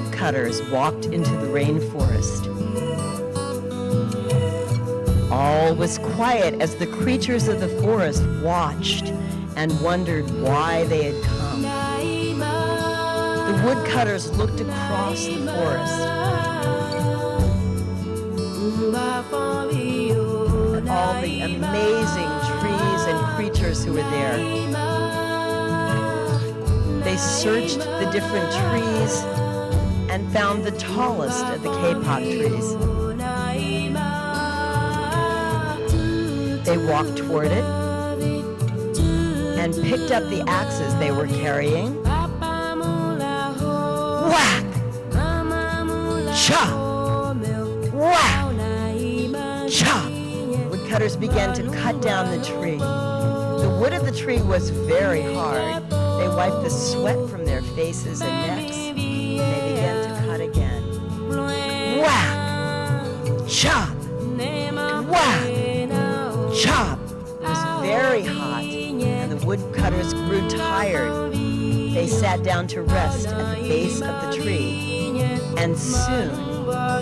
woodcutters walked into the rainforest. All was quiet as the creatures of the forest watched and wondered why they had come. The woodcutters looked across the forest at all the amazing trees and creatures who were there. They searched the different trees and found the tallest of the Kapok trees. They walked toward it and picked up the axes they were carrying. Whack! Chop! Whack! Chop! Woodcutters began to cut down the tree. The wood of the tree was very hard. They wiped the sweat from their faces and necks, and they began to cut again. Whack! Chop! Whack! Chop! It was very hot, and the woodcutters grew tired. They sat down to rest at the base of the tree, and soon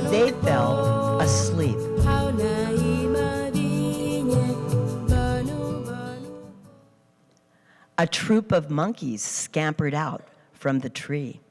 they fell asleep. A troop of monkeys scampered out from the tree.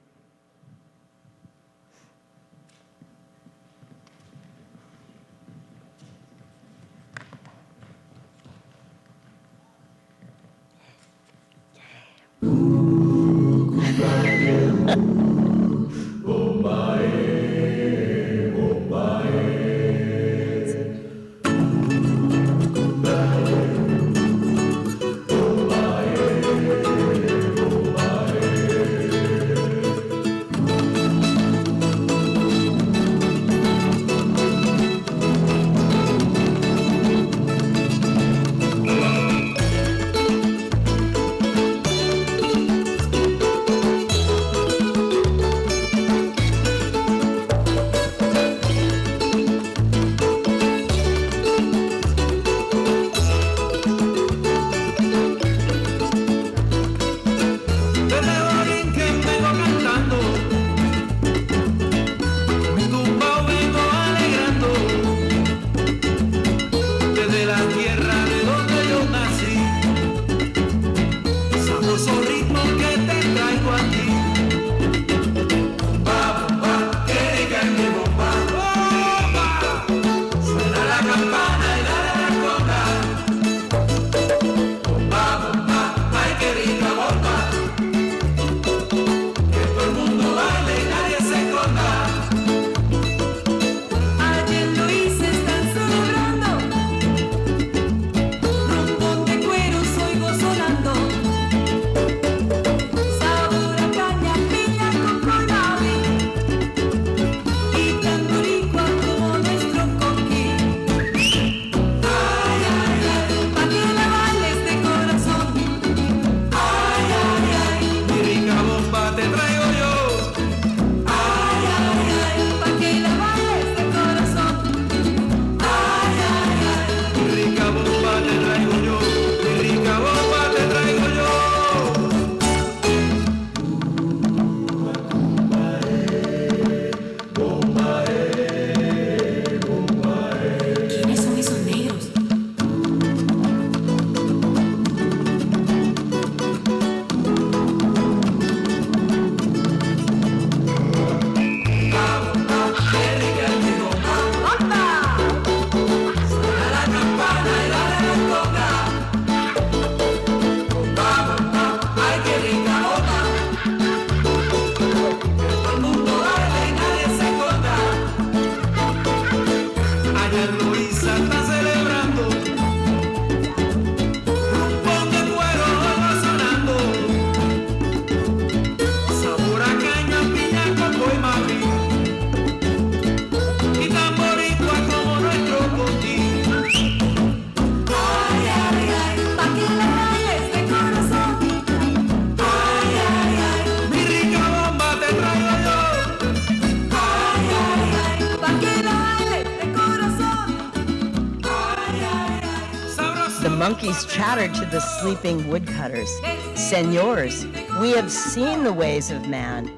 Monkeys chattered to the sleeping woodcutters. "Senors, we have seen the ways of man.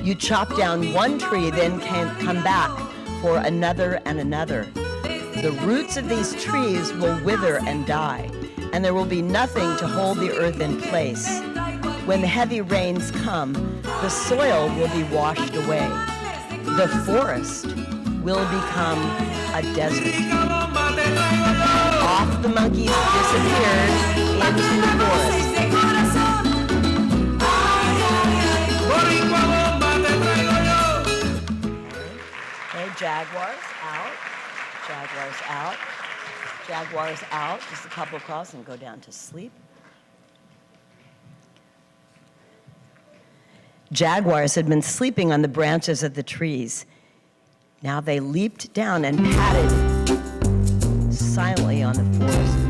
You chop down one tree, then can come back for another and another. The roots of these trees will wither and die, and there will be nothing to hold the earth in place. When the heavy rains come, the soil will be washed away. The forest will become a desert. Off the monkeys disappeared into the forest. Okay, jaguars out. Jaguars out. Jaguars out. Just a couple across and go down to sleep. Jaguars had been sleeping on the branches of the trees. Now they leaped down and patted silently on the forest floor.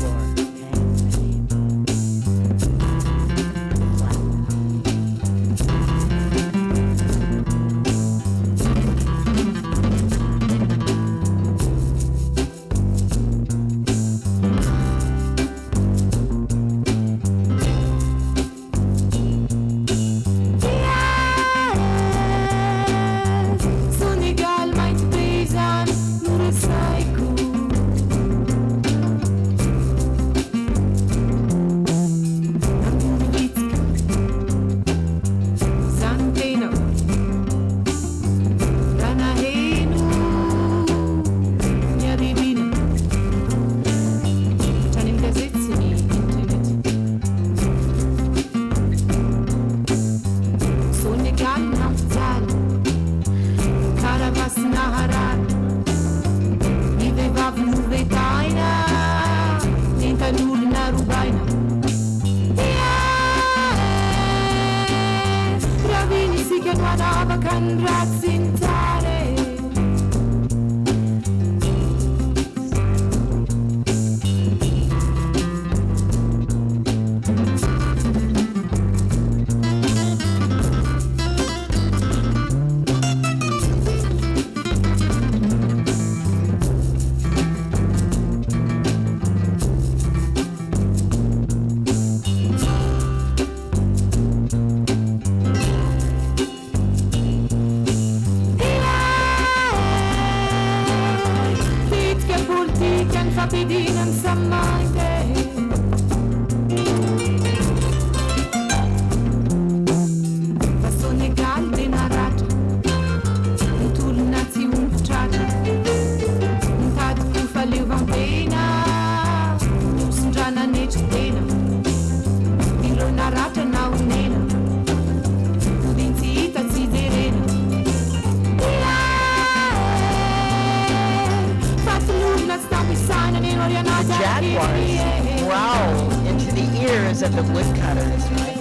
Of the woodcutters, right?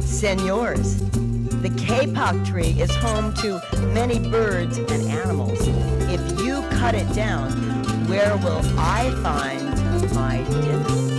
Senors, the kapok tree is home to many birds and animals. If you cut it down, where will I find my dinner?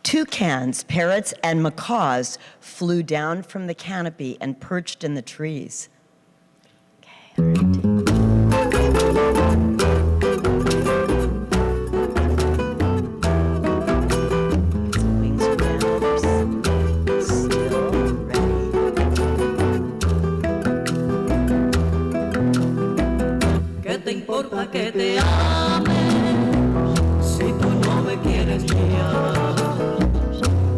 Toucans, parrots, and macaws flew down from the canopy and perched in the trees. Okay, all right. Wings are down, they're still ready. ¿Qué te importa que te ame si tú no me quieres guiar?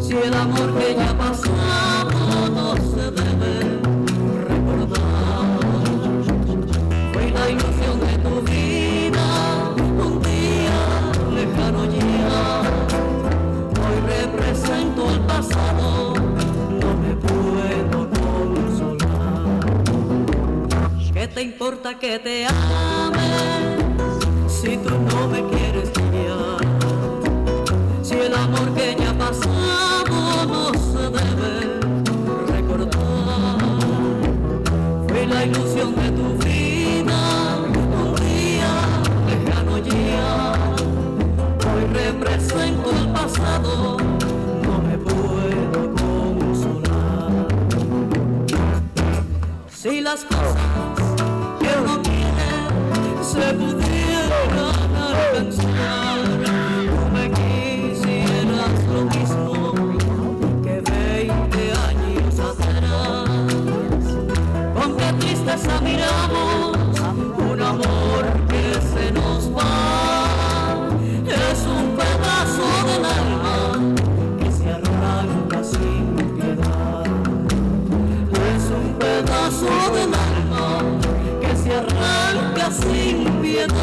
Si el amor que ya pasamos no se debe recordar, fue la ilusión de tu vida, un día lejano ya. Hoy represento el pasado, no me puedo consolar. ¿Qué te importa que te ame si tú no me quieres guiar? Si el amor que ya pasó la ilusión de tu vida, un día lejano ya. Hoy represento el pasado, no me puedo consolar. Si las cosas que uno quiere se pudieran alcanzar, tú me quisieras lo mismo que 20 años atrás. Con qué tristeza miramos un amor que se nos va. Es un pedazo del alma que se arranca sin piedad. Es un pedazo del alma que se arranca sin piedad.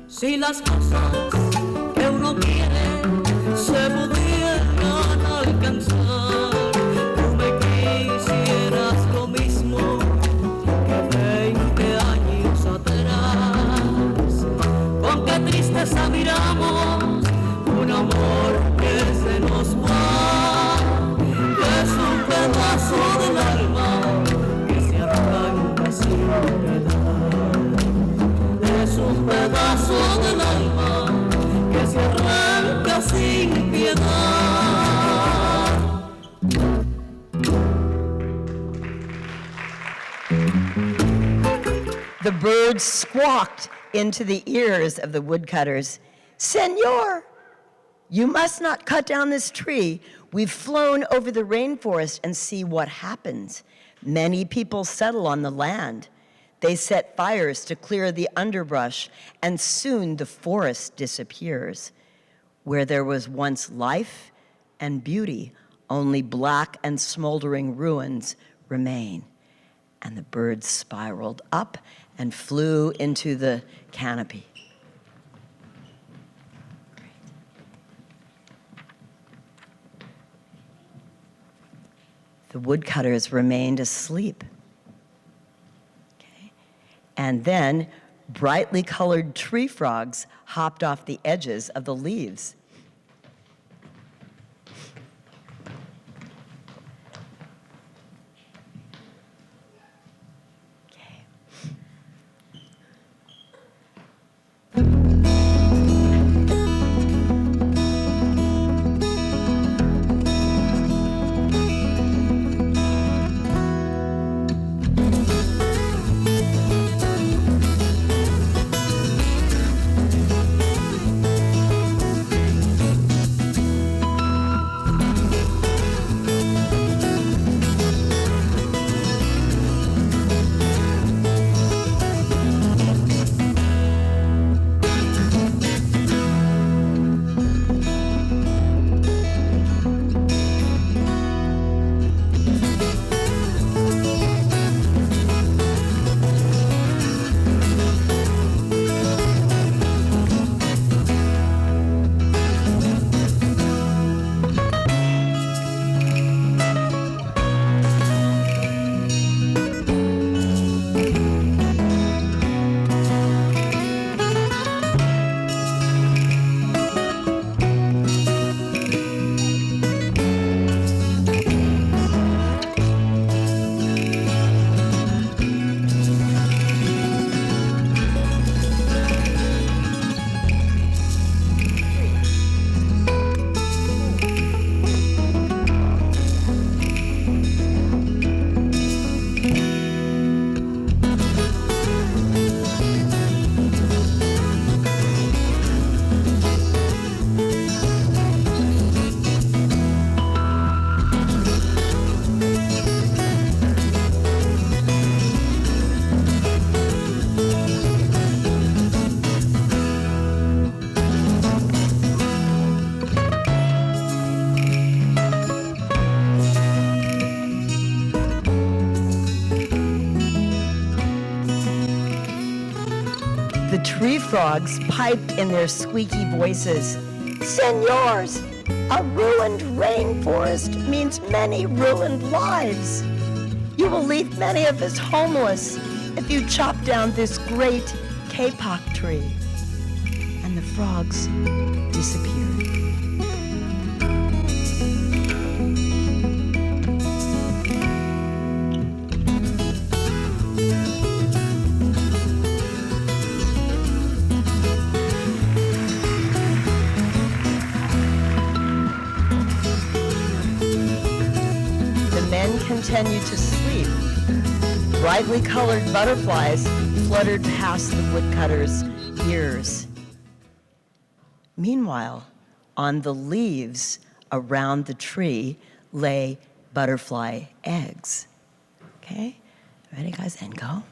Si las cosas que uno quiere se pudieran alcanzar, tú me quisieras lo mismo que 20 años atrás. Con qué tristeza miramos un amor que se nos va. Es un pedazo del alma que se arranca sin piedad. Es un pedazo del alma que se arranca sin piedad. The birds squawked into the ears of the woodcutters, "Senor, you must not cut down this tree. We've flown over the rainforest and see what happens. Many people settle on the land. They set fires to clear the underbrush, and soon the forest disappears. Where there was once life and beauty, only black and smoldering ruins remain." And the birds spiraled up and flew into the canopy. The woodcutters remained asleep. And then brightly colored tree frogs hopped off the edges of the leaves. Okay. The tree frogs piped in their squeaky voices, "Senors, a ruined rainforest means many ruined lives. You will leave many of us homeless if you chop down this great Kapok tree. And the frogs disappeared. The men continued to sleep. Brightly colored butterflies fluttered past the woodcutter's ears. Meanwhile, on the leaves around the tree lay butterfly eggs. Okay? Ready, guys? And go.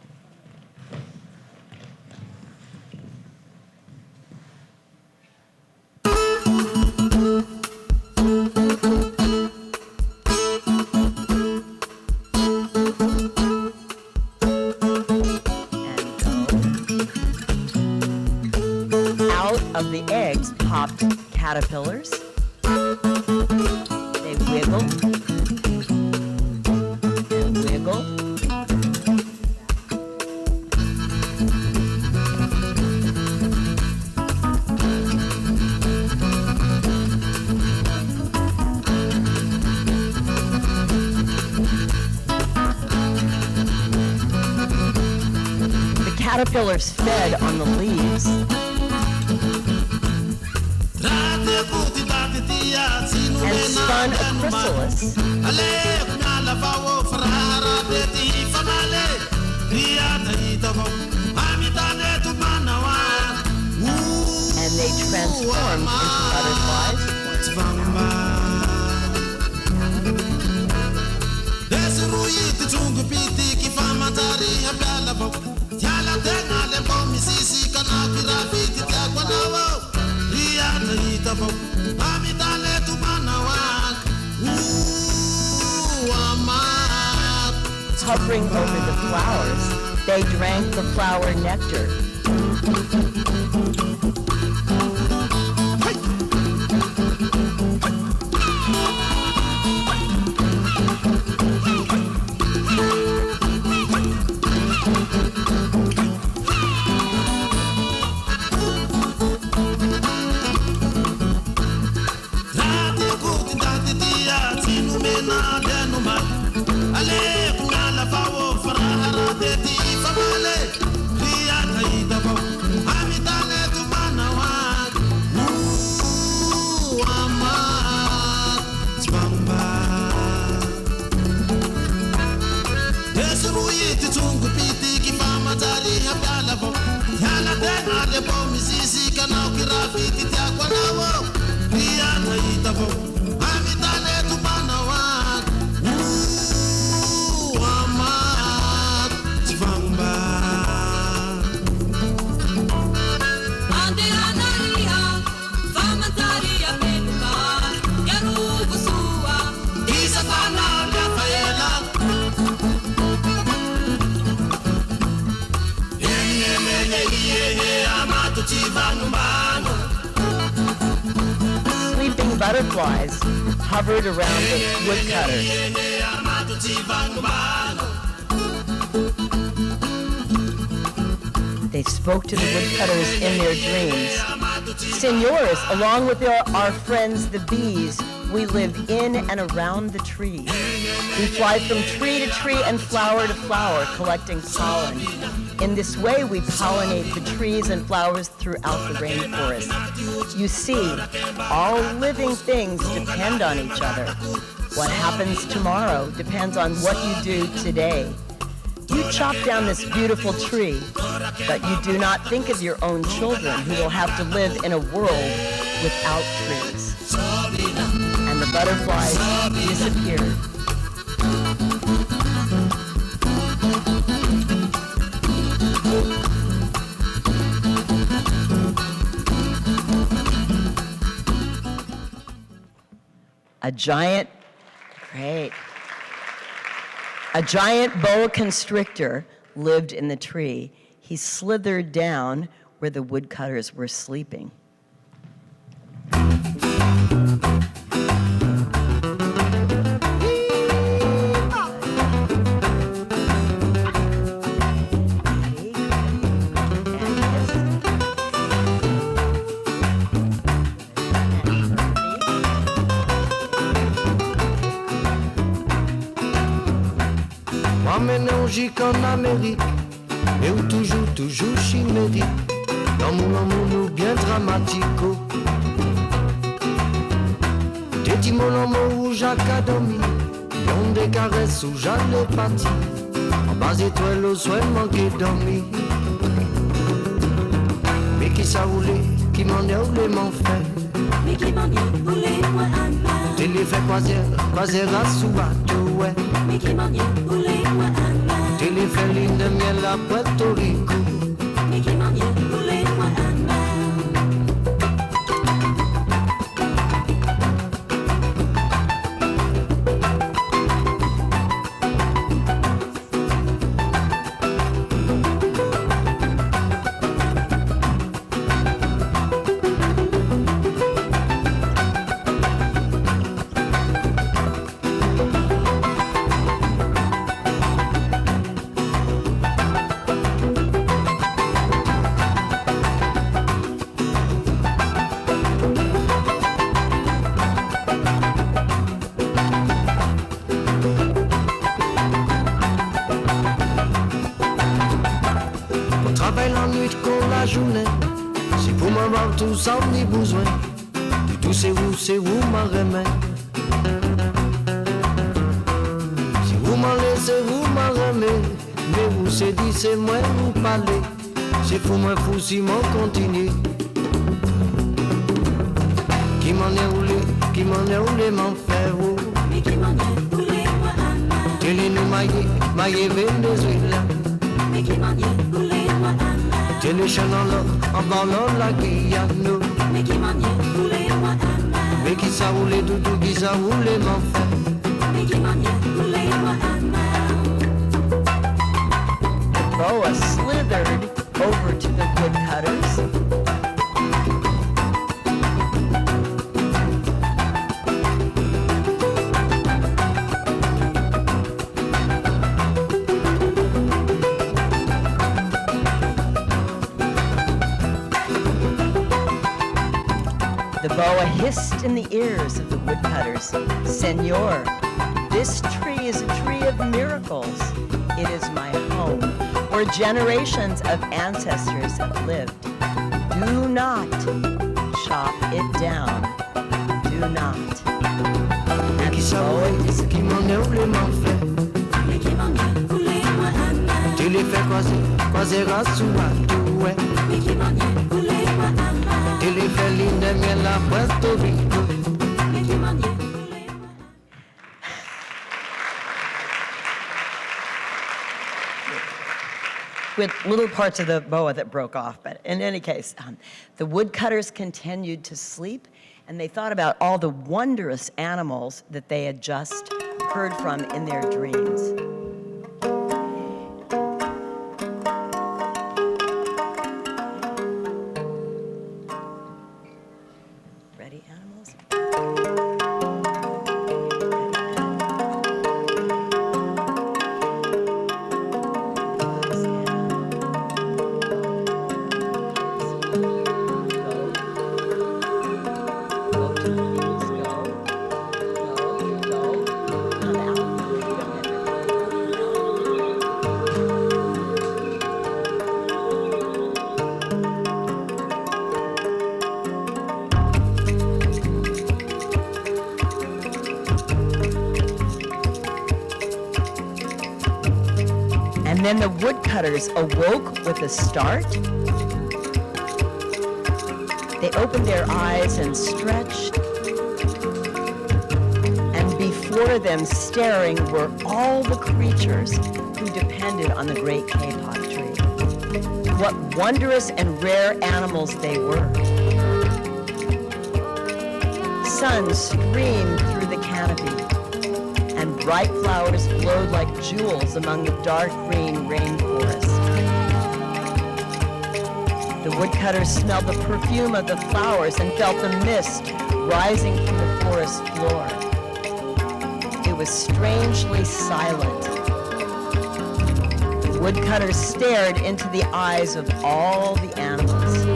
Of the eggs popped caterpillars. They wiggle and wiggle. The caterpillars fed on the leaves. And spun a chrysalis. And they transformed into butterflies. Hovering over the flowers, they drank the flower nectar. Sleeping butterflies hovered around the woodcutters. They spoke to the woodcutters in their dreams. Senores, along with our friends the bees, we live in and around the tree. We fly from tree to tree and flower to flower, collecting pollen. In this way, we pollinate the trees and flowers throughout the rainforest. You see, all living things depend on each other. What happens tomorrow depends on what you do today. You chop down this beautiful tree, but you do not think of your own children who will have to live in a world without trees. And the butterflies disappeared. A giant boa constrictor lived in the tree. He slithered down where the woodcutters were sleeping. logique en Amérique, mais où toujours chimérique. Dans mon amour, nous bien dramatico. T'es dit mon amour où j'académie, y'ont des caresses où j'allais partir. En bas étoile au soin manqué dormir. Mais qui ça voulait, qui m'en est où les m'en fait. Mais qui m'en est voulé moi un mal. Télé fait croisière à sous bateau, ouais. Mais qui m'en est voulé moi un mal. Télé fait ligne de miel à Puerto Rico. Mais qui m'en est voulé moi un mal. Si pour m'avoir tout sans ni besoin, du tout c'est vous m'en remet. Si vous m'en laissez, vous m'en remet. Mais vous c'est dit, c'est moi vous parlez. C'est fou, moi fou si m'en continue. Qui m'en est roulé, m'en fait vous. Mais qui m'en est roulé, moi un mal. Télé nous maillé Venezuela. Mais qui m'en est roulé, moi un mal. Télé chanant en ballant la Guyane. Mais qui m'en est roulé, moi un mal. Mais qui ça roulé, doudou, qui ça roulé, m'en fait. Mais qui m'en est roulé, moi un mal. Boa slithered over to the woodcutters. The boa hissed in the ears of the woodcutters, "Senor, this tree is a tree of miracles. It is my home, where generations of ancestors have lived. Do not chop it down. Do not." And the boa is qui m'en est roulé, m'en fait. Mais qui m'en est roulé, moi un mal. Télé fait croisière à sous bateau, ouais. Mais qui m'en est roulé, moi un mal. Télé fait ligne de miel à Puerto Rico. Mais qui m'en est roulé, moi un mal. with little parts of the boa that broke off. But in any case, the woodcutters continued to sleep, and they thought about all the wondrous animals that they had just heard from in their dreams. Ready, animals? And then the woodcutters awoke with a start. They opened their eyes and stretched. And before them, staring, were all the creatures who depended on the great kapok tree. What wondrous and rare animals they were. Sun streamed through the canopy, and bright flowers glowed like jewels among the dark green rainforest. The woodcutters smelled the perfume of the flowers and felt the mist rising from the forest floor. It was strangely silent. The woodcutters stared into the eyes of all the animals.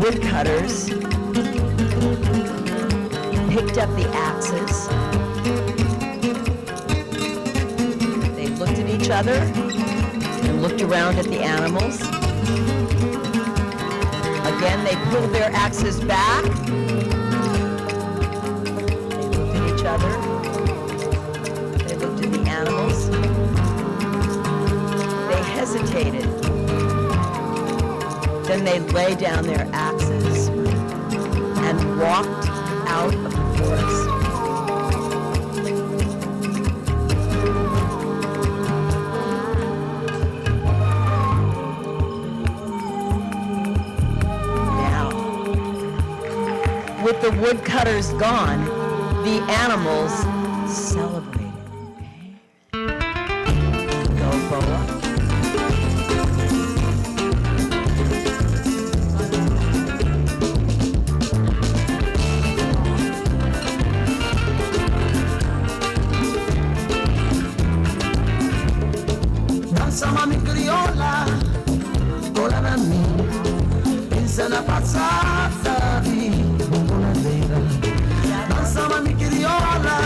woodcutters picked up the axes. They looked at each other and looked around at the animals. Again, they pulled their axes back. They looked at each other. They looked at the animals. They hesitated. Then they lay down their axes and walked out of the forest. With the woodcutters gone, the animals celebrated. Go, Boa. Dança mami criolla, cola na mia, pensa na passata vita. Dança mami criolla,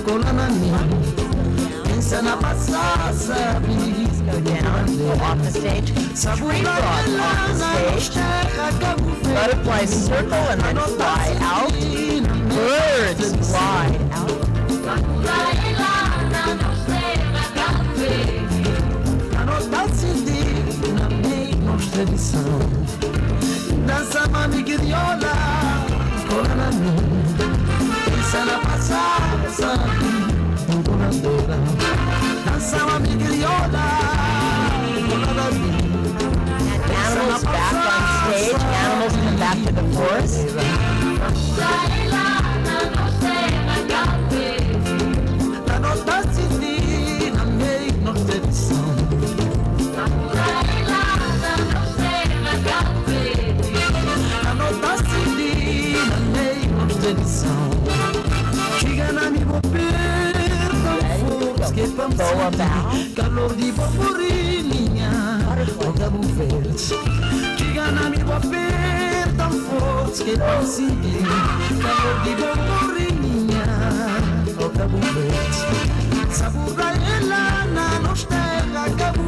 cola na mia, pensa na passata vita. Go down, go off the stage. Tree frog off the stage. Butterflies circle and then fly out. Birds fly out. Dança mami criolla, cola na minha, pensa na passata, buonadeira. Dança mami criolla, cola na minha. And animals back on stage. Animals come back to the forest. La notte si divina, me non tradição. Boa bow. Calor di bomborinha, Cabo Verde. Diga na minha boa tão forte que não senti. Calor di bomborinha, Cabo Verde. Sabor da ela na nossa terra, Cabo